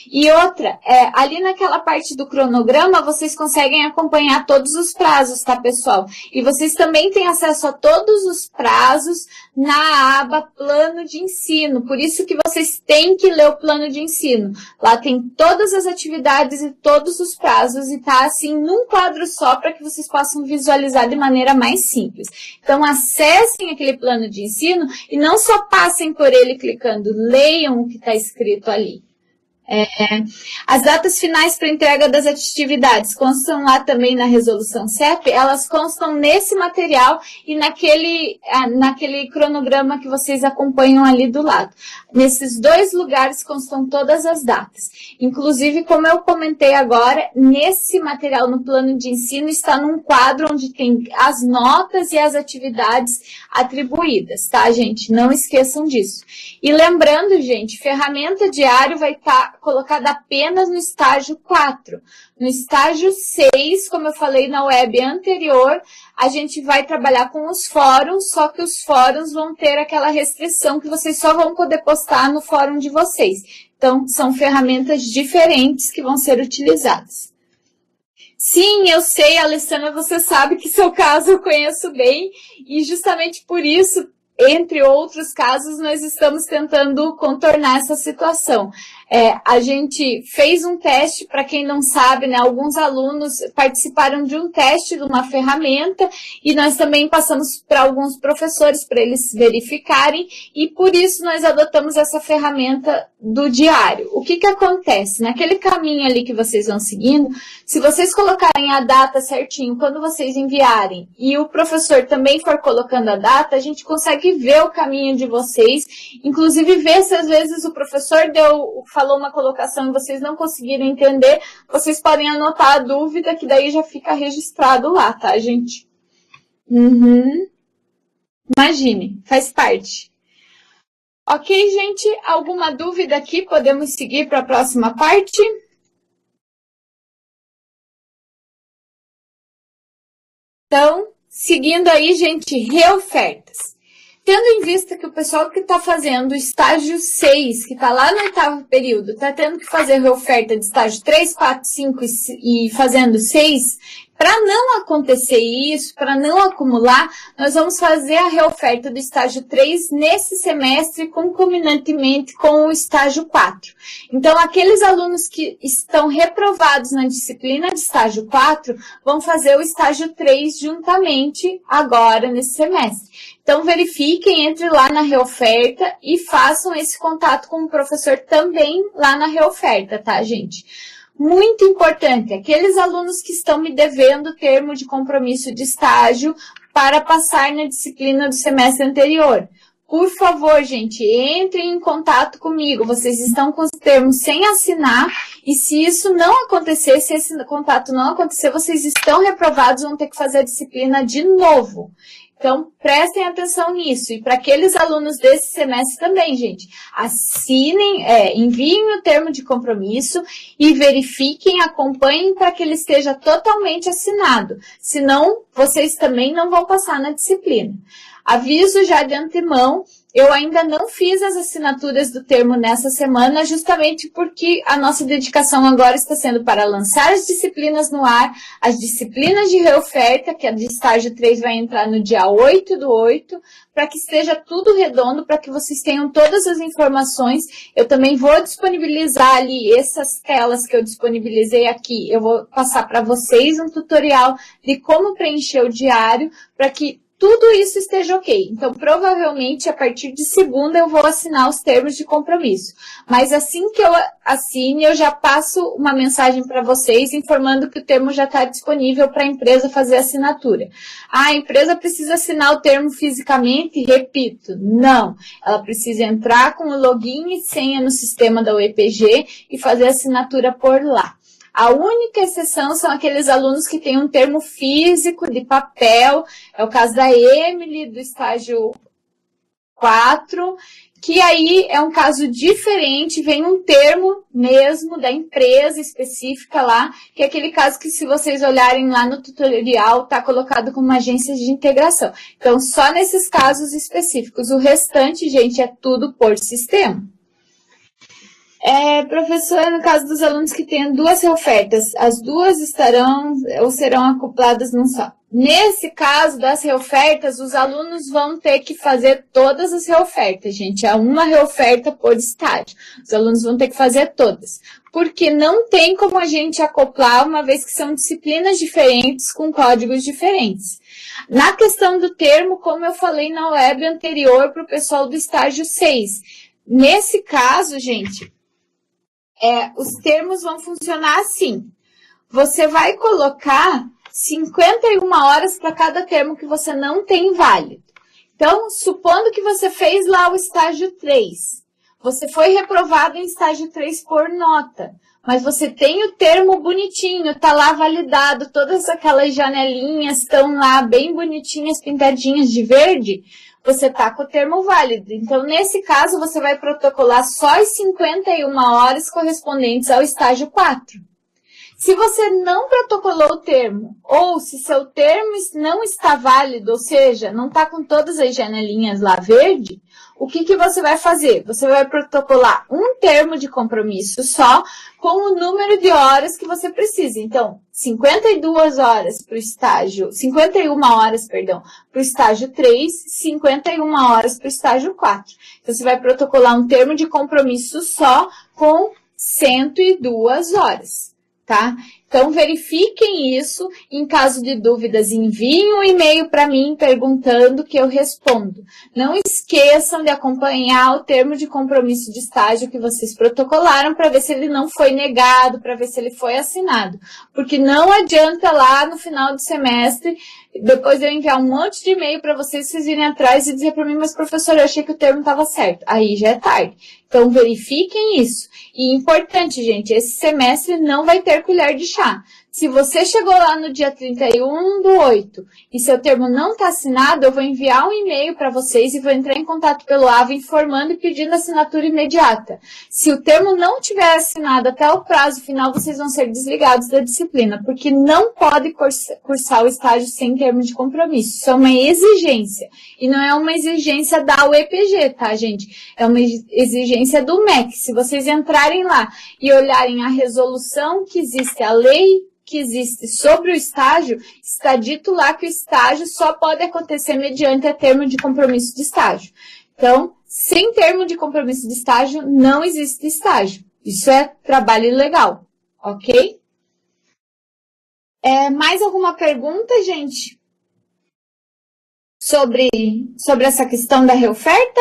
E outra, ali naquela parte do cronograma, vocês conseguem acompanhar todos os prazos, tá, pessoal? E vocês também têm acesso a todos os prazos na aba Plano de Ensino. Por isso que vocês têm que ler o Plano de Ensino. Lá tem todas as atividades e todos os prazos e tá assim num quadro só para que vocês possam visualizar de maneira mais simples. Então, acessem aquele Plano de Ensino e não só passem por ele clicando, leiam o que está escrito ali. As datas finais para entrega das atividades constam lá também na resolução CEP, elas constam nesse material e naquele cronograma que vocês acompanham ali do lado. Nesses dois lugares constam todas as datas. Inclusive, como eu comentei agora, nesse material no plano de ensino está num quadro onde tem as notas e as atividades atribuídas, tá, gente? Não esqueçam disso. E lembrando, gente, ferramenta diário vai estar colocada apenas no estágio 4. No estágio 6, como eu falei na web anterior, a gente vai trabalhar com os fóruns, só que os fóruns vão ter aquela restrição que vocês só vão poder postar no fórum de vocês. Então, são ferramentas diferentes que vão ser utilizadas. Sim, eu sei, Alessandra, você sabe que seu caso eu conheço bem e justamente por isso, entre outros casos, nós estamos tentando contornar essa situação. A gente fez um teste, para quem não sabe, né, alguns alunos participaram de um teste de uma ferramenta e nós também passamos para alguns professores para eles verificarem e por isso nós adotamos essa ferramenta do diário. O que acontece? Naquele caminho ali que vocês vão seguindo, se vocês colocarem a data certinho quando vocês enviarem e o professor também for colocando a data, a gente consegue ver o caminho de vocês, inclusive ver se às vezes o professor falou uma colocação e vocês não conseguiram entender, vocês podem anotar a dúvida, que daí já fica registrado lá, tá, gente? Imagine, faz parte. Ok, gente? Alguma dúvida aqui? Podemos seguir para a próxima parte? Então, seguindo aí, gente, reofertas. Tendo em vista que o pessoal que está fazendo o estágio 6, que está lá no 8º período, está tendo que fazer reoferta de estágio 3, 4, 5 e fazendo 6, para não acontecer isso, para não acumular, nós vamos fazer a reoferta do estágio 3 nesse semestre, concomitantemente com o estágio 4. Então, aqueles alunos que estão reprovados na disciplina de estágio 4 vão fazer o estágio 3 juntamente agora nesse semestre. Então, verifiquem, entre lá na reoferta e façam esse contato com o professor também lá na reoferta, tá, gente? Muito importante, aqueles alunos que estão me devendo termo de compromisso de estágio para passar na disciplina do semestre anterior. por favor, gente, entrem em contato comigo. Vocês estão com os termos sem assinar e se isso não acontecer, se esse contato não acontecer, vocês estão reprovados, vão ter que fazer a disciplina de novo. Então, prestem atenção nisso. E para aqueles alunos desse semestre também, gente, assinem, enviem o termo de compromisso e verifiquem, acompanhem para que ele esteja totalmente assinado. Senão, vocês também não vão passar na disciplina. Aviso já de antemão, eu ainda não fiz as assinaturas do termo nessa semana, justamente porque a nossa dedicação agora está sendo para lançar as disciplinas no ar, as disciplinas de reoferta, que a de estágio 3 vai entrar no dia 8/8, para que esteja tudo redondo, para que vocês tenham todas as informações. Eu também vou disponibilizar ali essas telas que eu disponibilizei aqui, eu vou passar para vocês um tutorial de como preencher o diário, para que tudo isso esteja ok. Então, provavelmente, a partir de segunda, eu vou assinar os termos de compromisso. Mas assim que eu assine, eu já passo uma mensagem para vocês informando que o termo já está disponível para a empresa fazer a assinatura. A empresa precisa assinar o termo fisicamente? Repito, não. Ela precisa entrar com o login e senha no sistema da UEPG e fazer a assinatura por lá. A única exceção são aqueles alunos que têm um termo físico de papel, é o caso da Emily, do estágio 4, que aí é um caso diferente, vem um termo mesmo da empresa específica lá, que é aquele caso que se vocês olharem lá no tutorial, está colocado como agência de integração. Então, só nesses casos específicos, o restante, gente, é tudo por sistema. Professora, no caso dos alunos que têm duas reofertas, as duas estarão ou serão acopladas num só. Nesse caso das reofertas, os alunos vão ter que fazer todas as reofertas, gente. É uma reoferta por estágio. Os alunos vão ter que fazer todas. Porque não tem como a gente acoplar, uma vez que são disciplinas diferentes com códigos diferentes. Na questão do termo, como eu falei na web anterior para o pessoal do estágio 6. Nesse caso, gente, os termos vão funcionar assim. Você vai colocar 51 horas para cada termo que você não tem válido. Então, supondo que você fez lá o estágio 3, você foi reprovado em estágio 3 por nota, mas você tem o termo bonitinho, está lá validado, todas aquelas janelinhas estão lá bem bonitinhas, pintadinhas de verde, você está com o termo válido. Então, nesse caso, você vai protocolar só as 51 horas correspondentes ao estágio 4. Se você não protocolou o termo, ou se seu termo não está válido, ou seja, não está com todas as janelinhas lá verde, o que você vai fazer? Você vai protocolar um termo de compromisso só com o número de horas que você precisa. Então, 52 horas para o estágio, 51 horas, perdão, para o estágio 3, 51 horas para o estágio 4. Então, você vai protocolar um termo de compromisso só com 102 horas. Tá? Então, verifiquem isso. Em caso de dúvidas, enviem um e-mail para mim perguntando que eu respondo. Não esqueçam de acompanhar o termo de compromisso de estágio que vocês protocolaram para ver se ele não foi negado, para ver se ele foi assinado. Porque não adianta lá no final do semestre, depois eu enviar um monte de e-mail para vocês irem atrás e dizer para mim, mas professora, eu achei que o termo estava certo. Aí já é tarde. Então, verifiquem isso. E importante, gente, esse semestre não vai ter colher de chá. Se você chegou lá no dia 31/8 e seu termo não está assinado, eu vou enviar um e-mail para vocês e vou entrar em contato pelo AVA informando e pedindo assinatura imediata. Se o termo não tiver assinado até o prazo final, vocês vão ser desligados da disciplina, porque não pode cursar o estágio sem termo de compromisso. Isso é uma exigência. E não é uma exigência da UEPG, tá, gente? É uma exigência do MEC. Se vocês entrarem lá e olharem a resolução que existe, a lei que existe sobre o estágio, está dito lá que o estágio só pode acontecer mediante a termo de compromisso de estágio. Então, sem termo de compromisso de estágio, não existe estágio. Isso é trabalho ilegal, ok? Mais alguma pergunta, gente? Sobre essa questão da reoferta?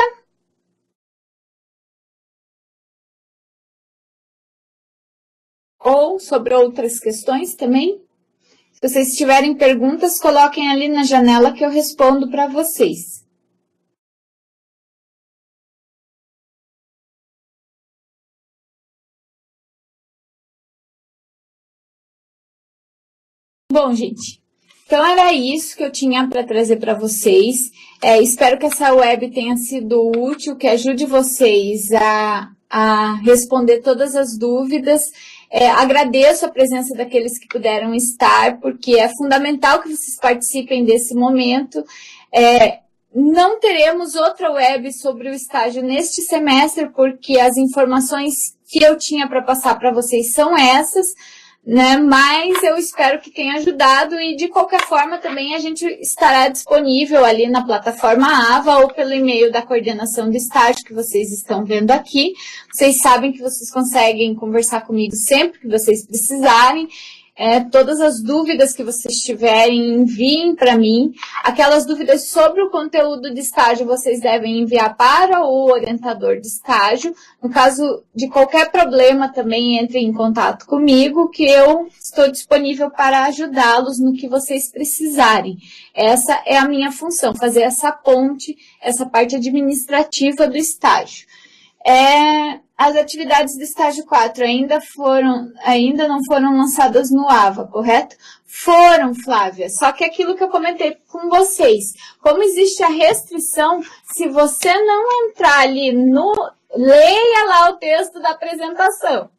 Ou sobre outras questões também? Se vocês tiverem perguntas, coloquem ali na janela que eu respondo para vocês. Bom, gente, então era isso que eu tinha para trazer para vocês. Espero que essa web tenha sido útil, que ajude vocês a responder todas as dúvidas. Agradeço a presença daqueles que puderam estar, porque é fundamental que vocês participem desse momento. Não teremos outra web sobre o estágio neste semestre, porque as informações que eu tinha para passar para vocês são essas, né? Mas eu espero que tenha ajudado e, de qualquer forma, também a gente estará disponível ali na plataforma AVA ou pelo e-mail da coordenação do estágio que vocês estão vendo aqui. Vocês sabem que vocês conseguem conversar comigo sempre que vocês precisarem. Todas as dúvidas que vocês tiverem, enviem para mim. Aquelas dúvidas sobre o conteúdo de estágio, vocês devem enviar para o orientador de estágio. No caso de qualquer problema, também entre em contato comigo, que eu estou disponível para ajudá-los no que vocês precisarem. Essa é a minha função, fazer essa ponte, essa parte administrativa do estágio. As atividades do estágio 4 ainda não foram lançadas no AVA, correto? Foram, Flávia, só que aquilo que eu comentei com vocês, como existe a restrição, se você não entrar ali leia lá o texto da apresentação.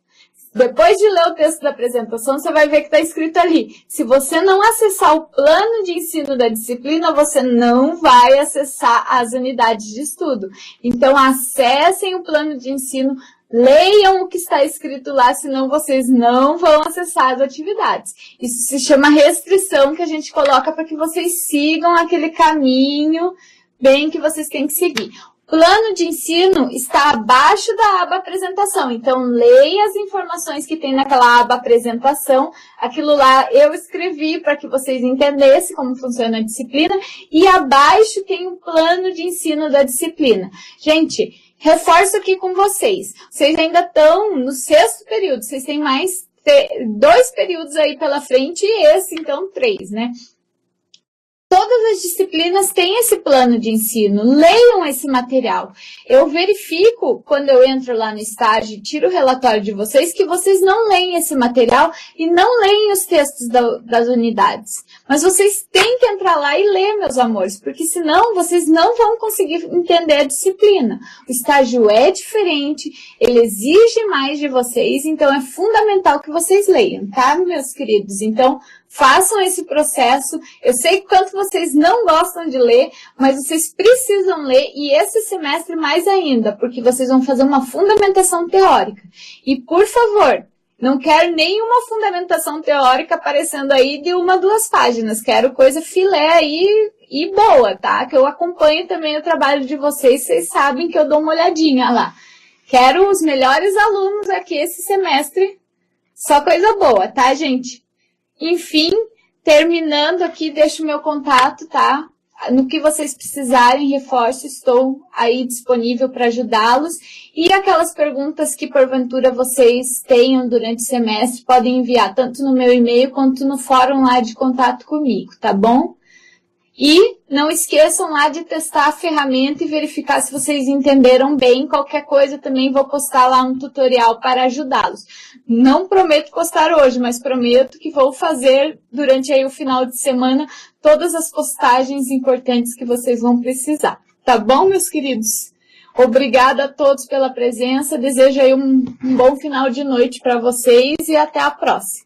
Depois de ler o texto da apresentação, você vai ver que está escrito ali. Se você não acessar o plano de ensino da disciplina, você não vai acessar as unidades de estudo. Então, acessem o plano de ensino, leiam o que está escrito lá, senão vocês não vão acessar as atividades. Isso se chama restrição, que a gente coloca para que vocês sigam aquele caminho bem que vocês têm que seguir. Plano de ensino está abaixo da aba apresentação, então leia as informações que tem naquela aba apresentação. Aquilo lá eu escrevi para que vocês entendessem como funciona a disciplina, e abaixo tem o plano de ensino da disciplina. Gente, reforço aqui com vocês, vocês ainda estão no 6º período, vocês têm mais 2 períodos aí pela frente e esse, então 3, né? Todas as disciplinas têm esse plano de ensino, leiam esse material. Eu verifico, quando eu entro lá no estágio e tiro o relatório de vocês, que vocês não leem esse material e não leem os textos das unidades. Mas vocês têm que entrar lá e ler, meus amores, porque senão vocês não vão conseguir entender a disciplina. O estágio é diferente, ele exige mais de vocês, então é fundamental que vocês leiam, tá, meus queridos? Então, façam esse processo. Eu sei quanto vocês não gostam de ler, mas vocês precisam ler, e esse semestre mais ainda, porque vocês vão fazer uma fundamentação teórica. E, por favor, não quero nenhuma fundamentação teórica aparecendo aí de 1 a 2 páginas. Quero coisa filé aí e boa, tá? Que eu acompanho também o trabalho de vocês, vocês sabem que eu dou uma olhadinha lá. Quero os melhores alunos aqui esse semestre. Só coisa boa, tá, gente? Enfim, terminando aqui, deixo o meu contato, tá? No que vocês precisarem, reforço, estou aí disponível para ajudá-los. E aquelas perguntas que, porventura, vocês tenham durante o semestre, podem enviar tanto no meu e-mail quanto no fórum lá de contato comigo, tá bom? E não esqueçam lá de testar a ferramenta e verificar se vocês entenderam bem. Qualquer coisa também vou postar lá um tutorial para ajudá-los. Não prometo postar hoje, mas prometo que vou fazer durante aí o final de semana todas as postagens importantes que vocês vão precisar. Tá bom, meus queridos? Obrigada a todos pela presença. Desejo aí um bom final de noite para vocês e até a próxima.